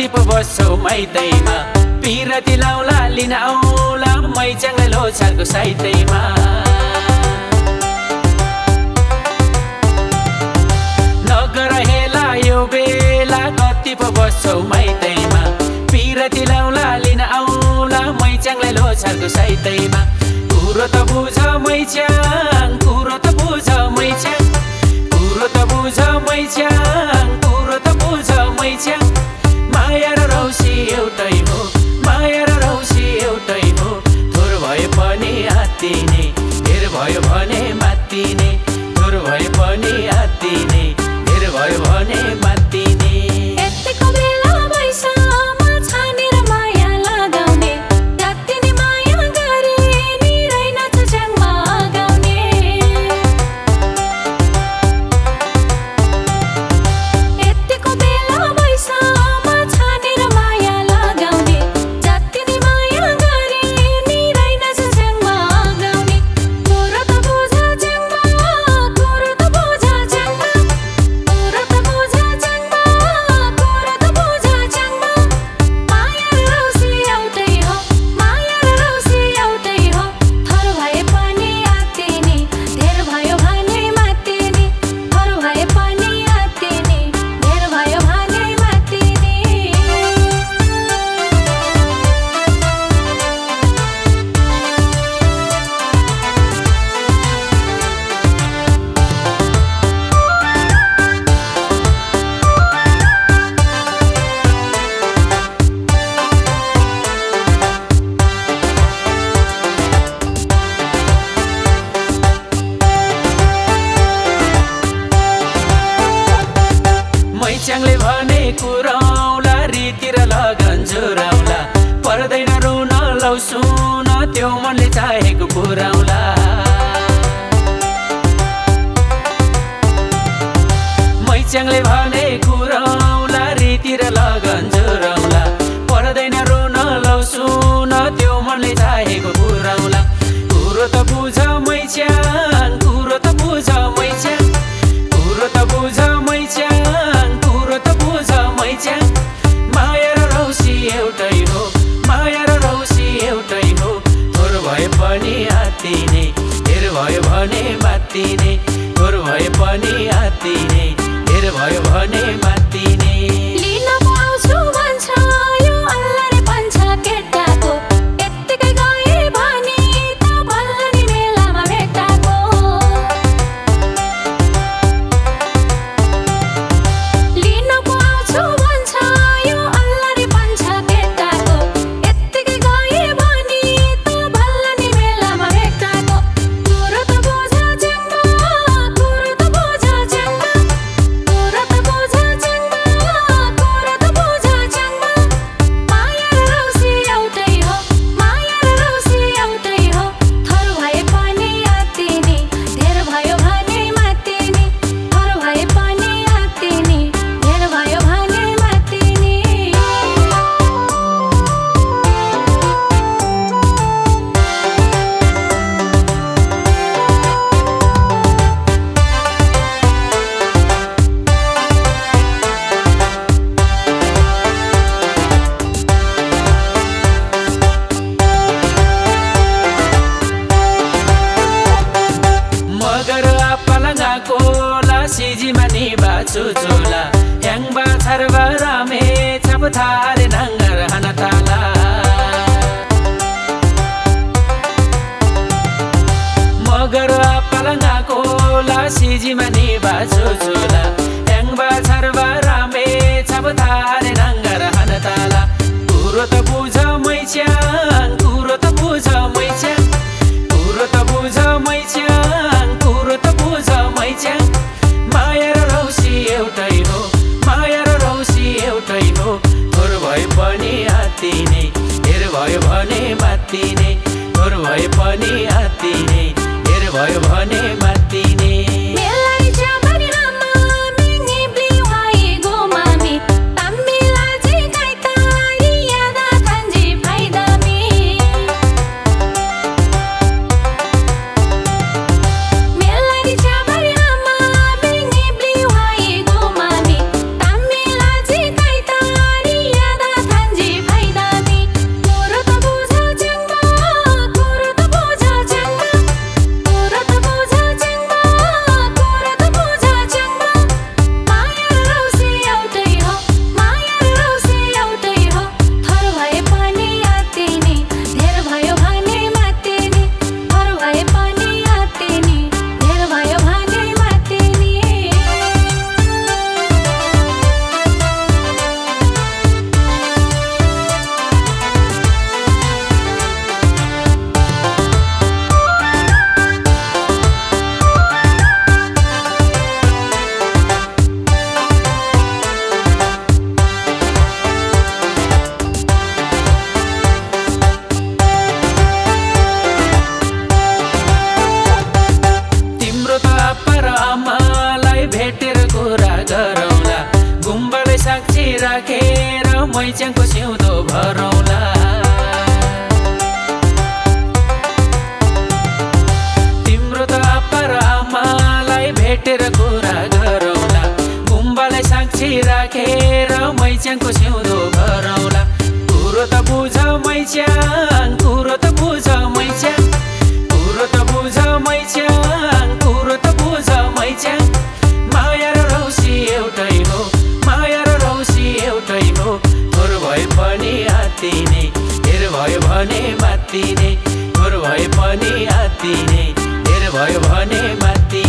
कति पो बस्छौ माइतैमा पिरती लाउला लिन आउला मै च्याङ्लै लोछारको साइतैमा नगर हेला यो बेला कति पो बस्छौ माइतैमा पिरती लाउला लिन आउला मै च्याङ्लै लोछारको साइतैमा कुरो त बुझ मै च्याङ कुरो त बुझ मै च्याङ कुरो त बुझ मै च्याङ कुरो त बुझ मै च्याङ माया र रौसी एउटै हो माया र रौसी एउटै हो थोर भए पनि आत्तिने धेर भयो भने मात्तिने थोर भए पनि आत्तिने धेर भयो भने मात्तिने यतिको बेला बैसामा छानेर माया लगाउने जत्तिनी माया गरे नि रहेनछ च्याङमा गाउने यतिको बेला बैसामा छानेर माया लगाउने जत्तिनी माया गरे नि रहेनछ च्याङमा गाउने कुरो त बुझ च्याङमा कुरो त बुझ च्याङमा कुरो त बुझ च्याङमा कुरो त बुझ च्याङमा माया र रौसी एउटै हो माया र रौसी एउटै हो थोर भए पनि आत्तिने धेर भयो भने मात्तिने थोर भए पनि आत्तिने धेर भयो भने मात्तिने मै च्याङले भने कुराउला रीति र लगन जुराउला पर्दैन रुन लौ सुन त्यो मनले चाहेको पुराउला मै च्याङले भने कुराउला रीति र लगन जुराउला पर्दैन रुन लौ सुन त्यो मनले चाहेको पुराउला कुरो त बुझ मै च्याङ कुरो त बुझ मै च्याङ कुरो त बुझ मै च्याङ कुरो त बुझ मै च्याङ माया र रौसी एउटै हो माया र रौसी एउटै हो थोर भए पनि आत्तिने धेर भयो भने मात्तिने थोर भए पनि आत्तिने धेर भयो भने मात्तिने लिन पाउँछु भन्छ यो अल्लारे पन्छ केटाको यत्तिकै गए भने त बल्ल नि मेलामा भेटाको लिन पाउँछु भन्छ यो अल्लारे पन्छ केटाको यत्तिकै गए भने त बल्ल नि मेलामा भेटाको कुरो त बुझ च्याङमा कुरो त बुझ च्याङमा कुरो त बुझ च्याङमा कुरो त बुझ च्याङमा माया र रौसी एउटै हो माया र रौसी एउटै हो थोर भए पनि आत्तिने धेर भयो भने मात्तिने थोर भए पनि आत्तिने धेर भयो भने मात्तिने मगर पलङ्गाको ला सिजीमा निबा चुचुला ह्याङबा छरबा रामे छप थारे नङ्गर हनताला मगर पलङ्गाको ला सिजीमा निबा चुचुला ह्याङबा छरबा रामे छप थारे नङ्गर हनताला कुरो त बुझ मै च्याङ कुरो त बुझ मै च्याङ कुरो त बुझ मै च्याङ कुरो त बुझ मै च्याङ माया र रौसी एउटै हो माया र रौसी एउटै हो थोर भए पनि आत्तिने धेर भयो भने मात्तिने थोर भए पनि आत्तिने धेर भयो भने मात्तिने मेलाई च्याबरी रामा मिङी ब्लिवाई गोमामी तम्मिला जी काइता यादा थन्जी फाइदामी मेलाई च्याबरी रामा मिङी ब्लिवाई गोमामी तम्मिला जी काइता यादा मैच्याङको सिउँदो भरौला। तिम्रो त आप्पा र आमालाई भेटेर कुरा गरौला। गुम्बालाई साक्षी राखेर मैच्याङको सिउँदो भरौला। कुरो त बुझ मैच्याङ, कुरो त बुझ मैच्याङ, कुरो त बुझ मैच्याङ, कुरो त बुझ मैच्याङ। माया र रौसी एउटै हो, माया र रौसी एउटै हो। थोर भए पनि आत्तिने, धेर भयो भने मात्तिने। थोर भए पनि आत्तिने, धेर भयो भने मात्तिने।